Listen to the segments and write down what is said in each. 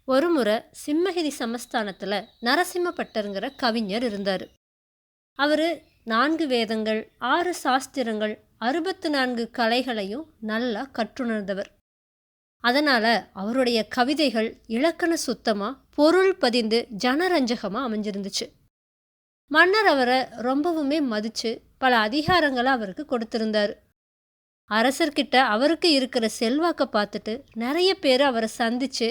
ஒரு முறை சிம்மகிரி சமஸ்தானத்தில் நரசிம்மப்பட்டருங்கிற கவிஞர் இருந்தார். அவர் 4 வேதங்கள், 6 சாஸ்திரங்கள், 64 கலைகளையும் நல்லா கற்றுணர்ந்தவர். அதனால் அவருடைய கவிதைகள் இலக்கண சுத்தமாக பொருள் பதிந்து ஜனரஞ்சகமாக அமைஞ்சிருந்துச்சு. மன்னர் அவரை ரொம்பவுமே மதித்து பல அதிகாரங்களை அவருக்கு கொடுத்திருந்தார். அரசர்கிட்ட அவருக்கு இருக்கிற செல்வாக்கை பார்த்துட்டு நிறைய பேர் அவரை சந்தித்து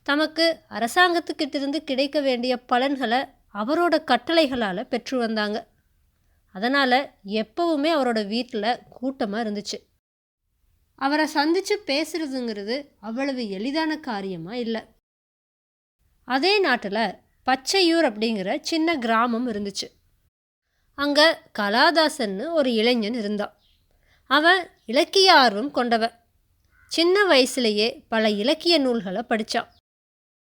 தமக்கு அரசாங்கத்துக்கிட்டிருந்து கிடைக்க வேண்டிய பலன்களை அவரோட கட்டளைகளால் பெற்று வந்தாங்க. அதனால் எப்பவுமே அவரோட வீட்டில் கூட்டமாக இருந்துச்சு. அவரை சந்தித்து பேசுறதுங்கிறது அவ்வளவு எளிதான காரியமாக இல்லை. அதே நாட்டில் பச்சையூர் அப்படிங்கிற சின்ன கிராமம் இருந்துச்சு. அங்கே கலாதாசன்னு ஒரு இளைஞன் இருந்தான். அவன் இலக்கிய ஆர்வம் கொண்டவன். சின்ன வயசுலேயே பல இலக்கிய நூல்களை படித்தான்.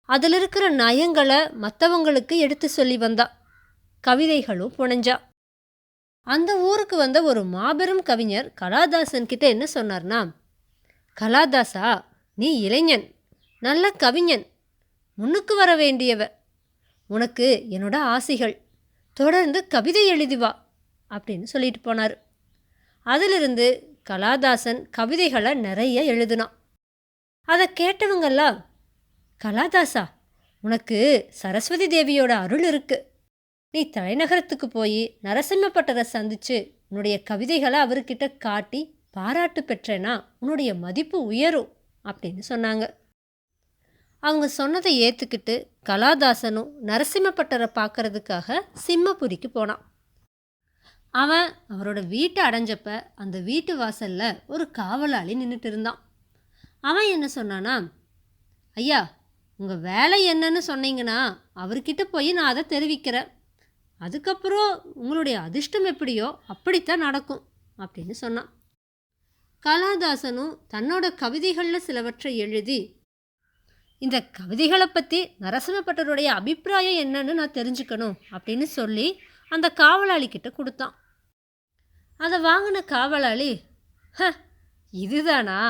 அதில் இருக்கிற நயங்களை மற்றவங்களுக்கு எடுத்து சொல்லி வந்தான். கவிதைகளும் புனைஞ்சான். அந்த ஊருக்கு வந்த ஒரு மாபெரும் கவிஞர் கலாதாசன் கிட்ட என்ன சொன்னார்னா, கலாதாசா, நீ இளைஞன், நல்ல கவிஞன், முன்னுக்கு வர வேண்டியவ. உனக்கு என்னோட ஆசைகள், தொடர்ந்து கவிதை எழுதி வா அப்படின்னு சொல்லிட்டு போனார். அதிலிருந்து கலாதாசன் கவிதைகளை நிறைய எழுதினான். அதை கேட்டவங்கெல்லாம், கலாதாசா, உனக்கு சரஸ்வதி தேவியோட அருள் இருக்கு. நீ தலைநகரத்துக்கு போய் நரசிம்மப்பட்டரை சந்தித்து உன்னுடைய கவிதைகளை அவர்கிட்ட காட்டி பாராட்டு பெற்றேன்னா உன்னுடைய மதிப்பு உயரும் அப்படின்னு சொன்னாங்க. அவங்க சொன்னதை ஏற்றுக்கிட்டு கலாதாசனும் நரசிம்மப்பட்டரை பார்க்கறதுக்காக சிம்மபுரிக்கு போனான். அவன் அவரோட வீட்டை அடைஞ்சப்ப அந்த வீட்டு வாசலில் ஒரு காவலாளி நின்றுட்டு இருந்தான். அவன் என்ன சொன்னானா, ஐயா, உங்கள் வேலை என்னன்னு சொன்னீங்கன்னா அவர்கிட்ட போய் நான் அதை தெரிவிக்கிறேன். அதுக்கப்புறம் உங்களுடைய அதிர்ஷ்டம் எப்படியோ அப்படித்தான் நடக்கும் அப்படின்னு சொன்னான். கலாதாசனும் தன்னோட கவிதைகளில் சிலவற்றை எழுதி, இந்த கவிதைகளை பற்றி நரசிம்மப்பட்டருடைய அபிப்பிராயம் என்னன்னு நான் தெரிஞ்சுக்கணும் அப்படின்னு சொல்லி அந்த காவலாளி கிட்ட கொடுத்தான். அதை வாங்கின காவலாளி, இதுதானா,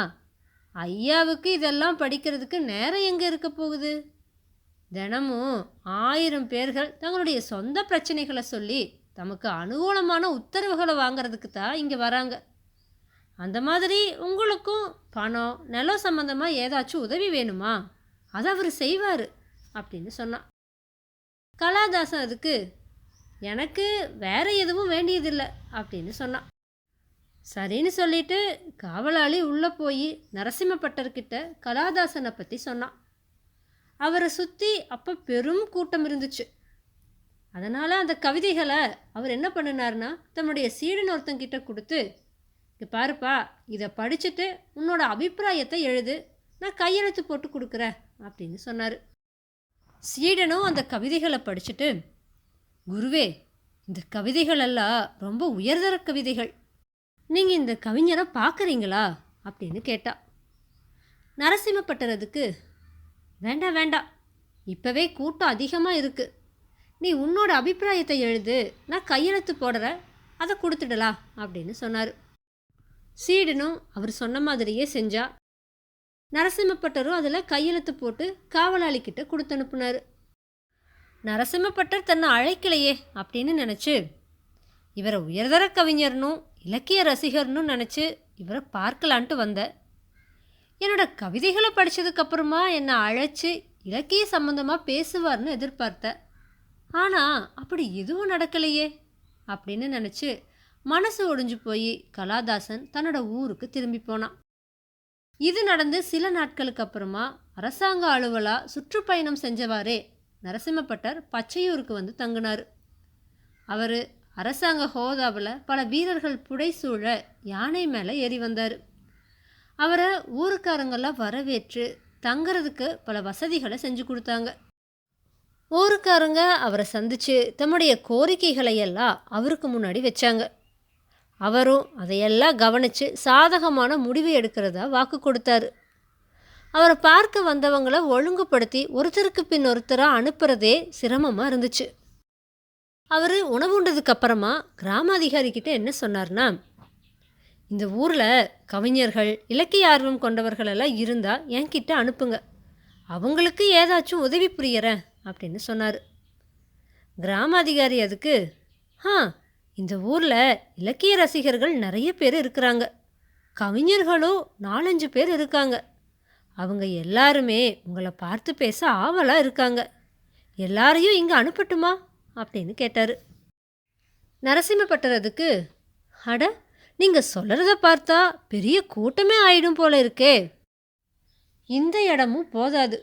ஐயாவுக்கு இதெல்லாம் படிக்கிறதுக்கு நேரம் எங்கே இருக்க போகுது? தினமும் 1000 பேர்கள் தங்களுடைய சொந்த பிரச்சனைகளை சொல்லி தமக்கு அனுகூலமான உத்தரவுகளை வாங்கிறதுக்கு தான் இங்கே வராங்க. அந்த மாதிரி உங்களுக்கும் பணம், நிலம் சம்மந்தமாக ஏதாச்சும் உதவி வேணுமா? அதை அவர் செய்வார் அப்படின்னு சொன்னான். கலாதாசன் அதுக்கு, எனக்கு வேற எதுவும் வேண்டியதில்லை அப்படின்னு சொன்னான். சரின்னு சொல்லிட்டு காவலாளி உள்ளே போய் நரசிம்மப்பட்டர்கிட்ட கலாதாசனை பற்றி சொன்னான். அவரை சுற்றி அப்போ பெரும் கூட்டம் இருந்துச்சு. அதனால் அந்த கவிதைகளை அவர் என்ன பண்ணினார்னா, தன்னுடைய சீடன் ஒருத்தங்கிட்ட கொடுத்து, இங்கே பாருப்பா, இதை படிச்சுட்டு உன்னோட அபிப்பிராயத்தை எழுது, நான் கையெழுத்து போட்டு கொடுக்குறேன் அப்படின்னு சொன்னார். சீடனும் அந்த கவிதைகளை படிச்சுட்டு, குருவே, இந்த கவிதைகளெல்லாம் ரொம்ப உயர்தர கவிதைகள், நீங்கள் இந்த கவிஞரை பார்க்குறீங்களா அப்படின்னு கேட்டா. நரசிம்மப்பட்டரதுக்கு, வேண்டாம் வேண்டாம், இப்போவே கூட்டம் அதிகமாக இருக்குது, நீ உன்னோட அபிப்பிராயத்தை எழுது, நான் கையெழுத்து போடுறேன், அதை கொடுத்துடலாம் அப்படின்னு சொன்னார். சீடனும் அவர் சொன்ன மாதிரியே செஞ்சா. நரசிம்மப்பட்டரும் அதில் கையெழுத்து போட்டு காவலாளிக்கிட்ட கொடுத்து அனுப்புனார். நரசிம்மப்பட்டர் தன்னை அழைக்கலையே அப்படின்னு நினச்சி இவரை உயர்தர கவிஞர்னும் இலக்கிய ரசிகர்னு நினச்சி இவரை பார்க்கலான்ட்டு வந்தேன். என்னோட கவிதைகளை படித்ததுக்கப்புறமா என்னை அழைச்சி இலக்கிய சம்மந்தமாக பேசுவார்னு எதிர்பார்த்தேன். ஆனால் அப்படி எதுவும் நடக்கலையே அப்படின்னு நினச்சி மனசு ஒடிஞ்சு போய் கலாதாசன் தன்னோட ஊருக்கு திரும்பி போனான். இது நடந்து சில நாட்களுக்கு அப்புறமா அரசாங்க அலுவலாக சுற்றுப்பயணம் செஞ்சவாறே நரசிம்மப்பட்டர் பச்சையூருக்கு வந்து தங்கினார். அவர் அரசாங்க ஹோதாவில் பல வீரர்கள் புடைசூழ யானை மேலே ஏறி வந்தார். அவரை ஊருக்காரங்கெல்லாம் வரவேற்று தங்கிறதுக்கு பல வசதிகளை செஞ்சு கொடுத்தாங்க. ஊருக்காரங்க அவரை சந்தித்து தம்முடைய கோரிக்கைகளை எல்லாம் அவருக்கு முன்னாடி வச்சாங்க. அவரும் அதையெல்லாம் கவனித்து சாதகமான முடிவு எடுக்கிறதா வாக்கு கொடுத்தாரு. அவரை பார்க்க வந்தவங்களை ஒழுங்குபடுத்தி ஒருத்தருக்கு பின் ஒருத்தராக அனுப்புறதே சிரமமாக இருந்துச்சு. அவர் உணவு உண்டதுக்கப்புறமா கிராம அதிகாரிக்கிட்ட என்ன சொன்னார்னா, இந்த ஊரில் கவிஞர்கள், இலக்கிய ஆர்வம் கொண்டவர்களெல்லாம் இருந்தால் என்கிட்ட அனுப்புங்க, அவங்களுக்கு ஏதாச்சும் உதவி புரியறேன் அப்படின்னு சொன்னார். கிராம அதிகாரி அதுக்கு, ஆ இந்த ஊரில் இலக்கிய ரசிகர்கள் நிறைய பேர் இருக்கிறாங்க, கவிஞர்களும் 4-5 பேர் இருக்காங்க, அவங்க எல்லாருமே உங்களை பார்த்து பேச ஆவலாக இருக்காங்க, எல்லாரையும் இங்கே அனுப்பட்டுமா அப்படின்னு கேட்டார். நரசிம்மப்பட்டர் அதுக்கு, அட நீங்கள் சொல்கிறத பார்த்தா பெரிய கூட்டமே ஆயிடும் போல இருக்கே, இந்த இடமும் போதாது,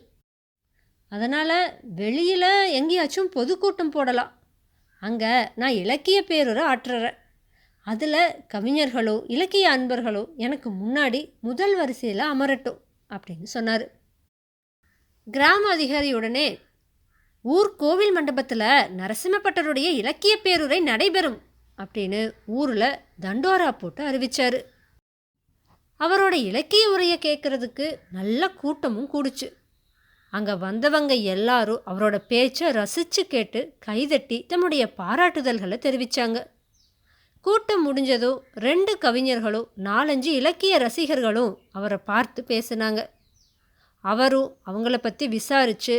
அதனால் வெளியில் எங்கேயாச்சும் பொதுக்கூட்டம் போடலாம், அங்கே நான் இலக்கிய பேருரை ஆற்றுறேன், அதில் கவிஞர்களோ இலக்கிய அன்பர்களோ எனக்கு முன்னாடி முதல் வரிசையில் அமரட்டும் அப்படின்னு சொன்னார். கிராம அதிகாரியுடனே ஊர் கோவில் மண்டபத்தில் நரசிம்மப்பட்டருடைய இலக்கிய பேருரை நடைபெறும் அப்படின்னு ஊரில் தண்டோரா போட்டு அறிவிச்சார். அவரோட இலக்கிய உரையை கேட்குறதுக்கு நல்ல கூட்டமும் கூடுச்சு. அங்கே வந்தவங்க எல்லாரும் அவரோட பேச்சை ரசித்து கேட்டு கைதட்டி தம்முடைய பாராட்டுதல்களை தெரிவித்தாங்க. கூட்டம் முடிஞ்சதும் 2 கவிஞர்களும் 4-5 இலக்கிய ரசிகர்களும் அவரை பார்த்து பேசினாங்க. அவரும் அவங்கள பற்றி விசாரித்து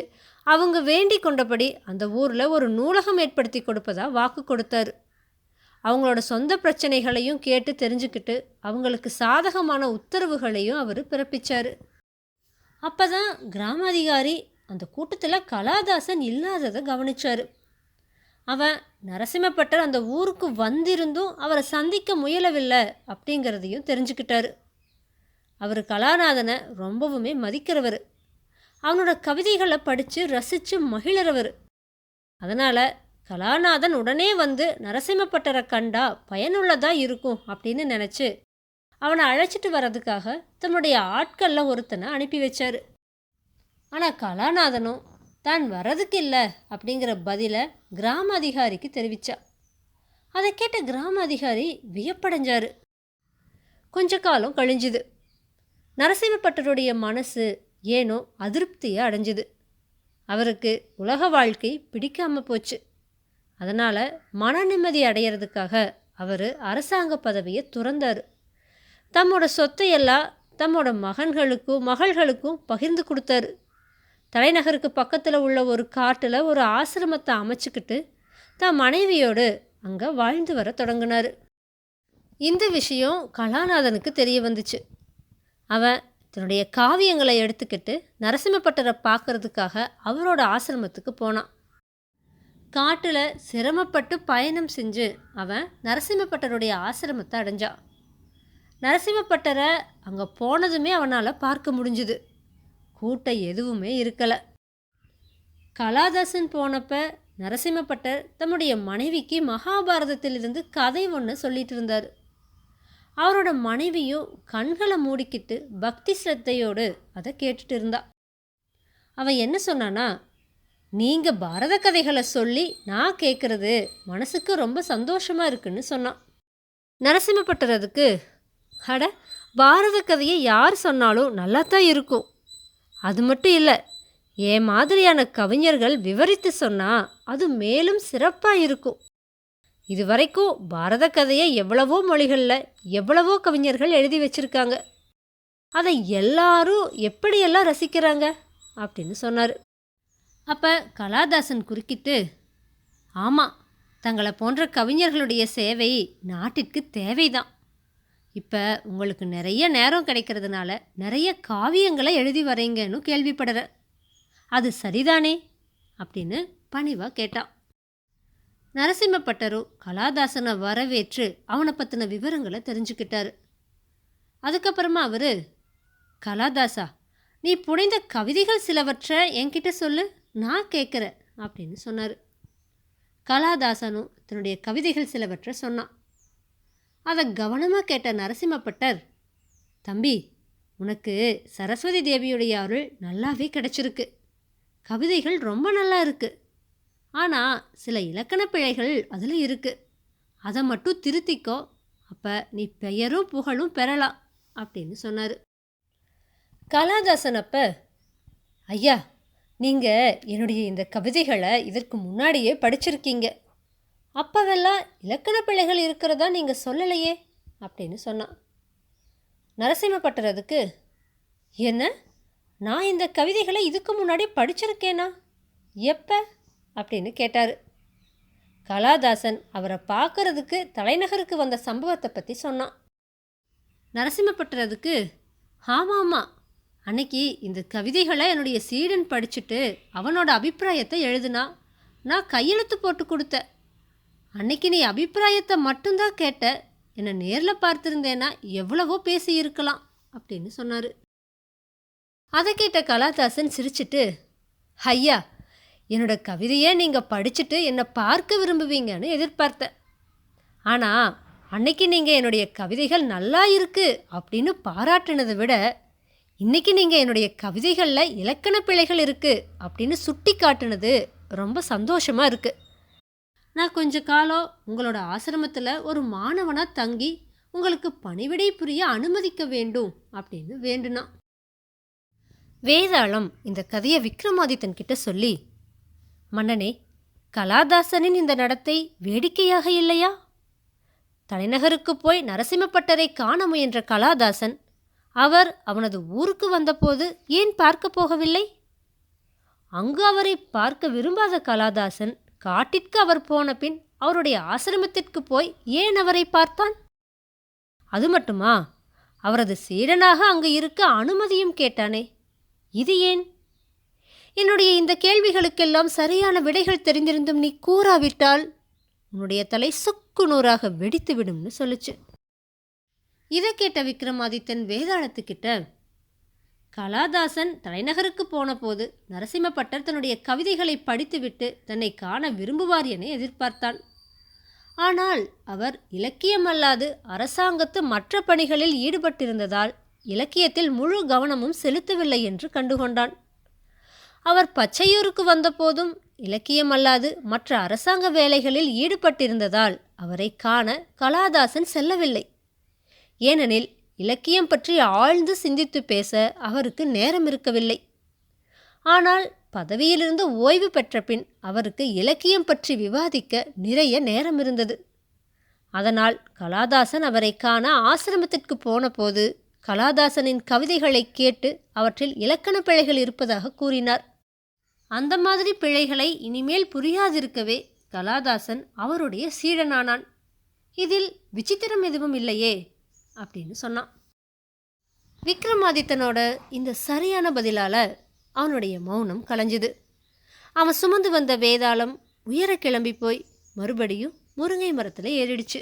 அவங்க வேண்டிக் கொண்டபடி அந்த ஊரில் ஒரு நூலகம் ஏற்படுத்தி கொடுப்பதா வாக்கு கொடுத்தாரு. அவங்களோட சொந்த பிரச்சனைகளையும் கேட்டு தெரிஞ்சுக்கிட்டு அவங்களுக்கு சாதகமான உத்தரவுகளையும் அவர் பிறப்பிச்சார். அப்போ தான் கிராம அதிகாரி அந்த கூட்டத்தில் கலாதாசன் இல்லாததை கவனிச்சார். அவன் நரசிம்மப்பட்டர் அந்த ஊருக்கு வந்திருந்தும் அவரை சந்திக்க முயலவில்லை அப்படிங்கிறதையும் தெரிஞ்சுக்கிட்டாரு. அவர் கலாநாதனை ரொம்பவுமே மதிக்கிறவர், அவனோட கவிதைகளை படித்து ரசித்து மகிழறவர். அதனால் கலாநாதன் உடனே வந்து நரசிம்மப்பட்டரை கண்டா பயனுள்ளதாக இருக்கும் அப்படின்னு நினச்சி அவனை அழைச்சிட்டு வர்றதுக்காக தன்னுடைய ஆட்களில் ஒருத்தனை அனுப்பி வச்சார். ஆனால் கலாநாதனும் தான் வர்றதுக்கு இல்லை அப்படிங்கிற பதிலை கிராம அதிகாரிக்கு தெரிவித்தா. அதை கேட்ட கிராம அதிகாரி வியப்படைஞ்சார். கொஞ்ச காலம் கழிஞ்சுது. நரசிம்மப்பட்டருடைய மனசு ஏனோ அதிருப்தியை அடைஞ்சுது. அவருக்கு உலக வாழ்க்கை பிடிக்காமல் போச்சு. அதனால் மன நிம்மதி அடையிறதுக்காக அவர் அரசாங்க பதவியை துறந்தார். தம்மோட சொத்தையெல்லாம் தம்மோட மகன்களுக்கும் மகள்களுக்கும் பகிர்ந்து கொடுத்தாரு. தலைநகருக்கு பக்கத்தில் உள்ள ஒரு காட்டில் ஒரு ஆசிரமத்தை அமைச்சுக்கிட்டு தன் மனைவியோடு அங்கே வாழ்ந்து வர தொடங்கினார். இந்த விஷயம் கலாநாதனுக்கு தெரிய வந்துச்சு. அவன் தன்னுடைய காவியங்களை எடுத்துக்கிட்டு நரசிம்மப்பட்டரை பார்க்கறதுக்காக அவரோட ஆசிரமத்துக்கு போனான். காட்டில் சிரமப்பட்டு பயணம் செஞ்சு அவன் நரசிம்மப்பட்டருடைய ஆசிரமத்தை அடைஞ்சான். நரசிம்மப்பட்டரை அங்கே போனதுமே அவனால் பார்க்க முடிஞ்சுது. கூட்டம் எதுவுமே இருக்கலை. கலாதாசன் போனப்ப நரசிம்மப்பட்டர் தம்முடைய மனைவிக்கு மகாபாரதத்திலிருந்து கதை ஒன்று சொல்லிட்டு இருந்தார். அவரோட மனைவியும் கண்களை மூடிக்கிட்டு பக்தி ஸ்ரத்தையோடு அதை கேட்டுட்டு இருந்தா. அவன் என்ன சொன்னான்னா, நீங்கள் பாரத கதைகளை சொல்லி நான் கேட்குறது மனசுக்கு ரொம்ப சந்தோஷமாக இருக்குன்னு சொன்னான். நரசிம்மப்பட்டர் அதுக்கு, அட பாரத கதையை யார் சொன்னாலும் நல்லா தான் இருக்கும், அது மட்டும் இல்லை, என் மாதிரியான கவிஞர்கள் விவரித்து சொன்னால் அது மேலும் சிறப்பாக இருக்கும். இது வரைக்கும் பாரத கதையை எவ்வளவோ மொழிகளில் எவ்வளவோ கவிஞர்கள் எழுதி வச்சுருக்காங்க, அதை எல்லாரும் எப்படியெல்லாம் ரசிக்கிறாங்க அப்படின்னு சொன்னார். அப்போ கலாதாசன் குறுக்கிட்டு, ஆமாம், தங்களை போன்ற கவிஞர்களுடைய சேவை நாட்டிற்கு தேவைதான். இப்போ உங்களுக்கு நிறைய நேரம் கிடைக்கிறதுனால நிறைய காவியங்களை எழுதி வரீங்கன்னு கேள்விப்படுற, அது சரிதானே அப்படின்னு பணிவாக கேட்டான். நரசிம்மப்பட்டரும் கலாதாசனை வரவேற்று அவனை பற்றின விவரங்களை தெரிஞ்சுக்கிட்டாரு. அதுக்கப்புறமா அவர், கலாதாசா, நீ புனைந்த கவிதைகள் சிலவற்றை என்கிட்ட சொல்லு, நான் கேட்குறேன் அப்படின்னு சொன்னார். கலாதாசனும் தன்னுடைய கவிதைகள் சிலவற்றை சொன்னான். அதை கவனமாக கேட்ட நரசிம்மப்பட்டர், தம்பி, உனக்கு சரஸ்வதி தேவியுடைய அருள் நல்லாவே கிடச்சிருக்கு, கவிதைகள் ரொம்ப நல்லா இருக்குது, ஆனால் சில இலக்கண பிழைகள் அதில் இருக்குது, அதை மட்டும் திருத்திக்கோ, அப்போ நீ பெயரும் புகழும் பெறலாம் அப்படின்னு சொன்னார். கலாதாசன் அப்போ, ஐயா, நீங்கள் என்னுடைய இந்த கவிதைகளை இதற்கு முன்னாடியே படிச்சிருக்கீங்க, அப்போவெல்லாம் இலக்கண பிழைகள் இருக்கிறதா நீங்கள் சொல்லலையே அப்படின்னு சொன்னான். நரசிம்மப்பட்டர் அதுக்கு, என்ன நான் இந்த கவிதைகளை இதுக்கு முன்னாடி படிச்சிருக்கேனா? எப்ப அப்படின்னு கேட்டார். கலாதாசன் அவரை பார்க்கறதுக்கு தலைநகருக்கு வந்த சம்பவத்தை பற்றி சொன்னான். நரசிம்மப்பட்டதுக்கு, ஆமாம், அன்னைக்கு இந்த கவிதைகளை என்னுடைய சீடன் படிச்சுட்டு அவனோட அபிப்பிராயத்தை எழுதுனா. நான் கையெழுத்து போட்டு கொடுத்தேன். அன்னைக்கு நீ அபிப்பிராயத்தை மட்டும்தான் கேட்ட. என்னை நேரில் பார்த்துருந்தேன்னா எவ்வளவோ பேசியிருக்கலாம் அப்படின்னு சொன்னார். அதை கேட்ட கலாதாசன் சிரிச்சிட்டு, ஐயா, என்னோட கவிதையை நீங்கள் படிச்சுட்டு என்னை பார்க்க விரும்புவீங்கன்னு எதிர்பார்த்தேன். ஆனால் அன்னைக்கு நீங்கள் என்னுடைய கவிதைகள் நல்லா இருக்கு அப்படின்னு பாராட்டினதை விட இன்றைக்கி நீங்கள் என்னுடைய கவிதைகளில் இலக்கண பிழைகள் இருக்குது அப்படின்னு சுட்டி காட்டுனது ரொம்ப சந்தோஷமாக இருக்குது. நான் கொஞ்ச காலம் உங்களோட ஆசிரமத்தில் ஒரு மாணவனாக தங்கி உங்களுக்கு பணிவிடை புரிய அனுமதிக்க வேண்டும் அப்படின்னு வேண்டுனான். வேதாளம் இந்த கதையை விக்ரமாதித்தன் கிட்ட சொல்லி, மன்னனே, கலாதாசனின் இந்த நடத்தை வேடிக்கையாக இல்லையா? தலைநகருக்கு போய் நரசிம்மப்பட்டரை காண முயன்ற கலாதாசன் அவர் அவனது ஊருக்கு வந்தபோது ஏன் பார்க்க போகவில்லை? அங்கு அவரை பார்க்க விரும்பாத கலாதாசன் காட்டிற்கு அவர் போன பின் அவருடைய ஆசிரமத்திற்கு போய் ஏன் அவரை பார்த்தான்? அது மட்டுமா, அவரது சீடனாக அங்கு இருக்க அனுமதியும் கேட்டானே, இது ஏன்? என்னுடைய இந்த கேள்விகளுக்கெல்லாம் சரியான விடைகள் தெரிந்திருந்தும் நீ கூறாவிட்டால் உன்னுடைய தலை சுக்கு நூறாக வெடித்து விடும்னு சொல்லுச்சு. இதை கேட்ட விக்ரமாதித்தன் வேதாளத்துக்கிட்ட, கலாதாசன் தலைநகருக்கு போன போது நரசிம்மப்பட்டர் தன்னுடைய கவிதைகளை படித்துவிட்டு தன்னை காண விரும்புவார் என எதிர்பார்த்தான். ஆனால் அவர் இலக்கியம் அல்லாது அரசாங்கத்து மற்ற பணிகளில் ஈடுபட்டிருந்ததால் இலக்கியத்தில் முழு கவனமும் செலுத்தவில்லை என்று கண்டுகொண்டான். அவர் பச்சையூருக்கு வந்தபோதும் இலக்கியம் அல்லாது மற்ற அரசாங்க வேலைகளில் ஈடுபட்டிருந்ததால் அவரை காண கலாதாசன் செல்லவில்லை. ஏனெனில் இலக்கியம் பற்றி ஆழ்ந்து சிந்தித்து பேச அவருக்கு நேரம் இருக்கவில்லை. ஆனால் பதவியிலிருந்து ஓய்வு பெற்ற பின் அவருக்கு இலக்கியம் பற்றி விவாதிக்க நிறைய நேரம் இருந்தது. அதனால் கலாதாசன் அவரை காண ஆசிரமத்திற்கு போன போது கலாதாசனின் கவிதைகளை கேட்டு அவற்றில் இலக்கண பிழைகள் இருப்பதாக கூறினார். அந்த மாதிரி பிழைகளை இனிமேல் புரியாதிருக்கவே கலாதாசன் அவருடைய சீடனானான். இதில் விசித்திரம் எதுவும் இல்லையே அப்படின்னு சொன்னான். விக்ரமாதித்தனோட இந்த சரியான பதிலால் அவனுடைய மௌனம் கலைஞ்சுது. அவன் சுமந்து வந்த வேதாளம் உயர கிளம்பி போய் மறுபடியும் முருங்கை மரத்தில் ஏறிடுச்சு.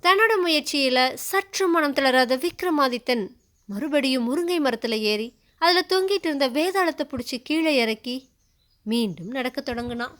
தன்னோட முயற்சியில் சற்று மனம் தளராத விக்ரமாதித்தன் மறுபடியும் முருங்கை மரத்தில் ஏறி அதில் தொங்கிட்டு இருந்த வேதாளத்தை பிடிச்சி கீழே இறக்கி மீண்டும் நடக்க தொடங்கினான்.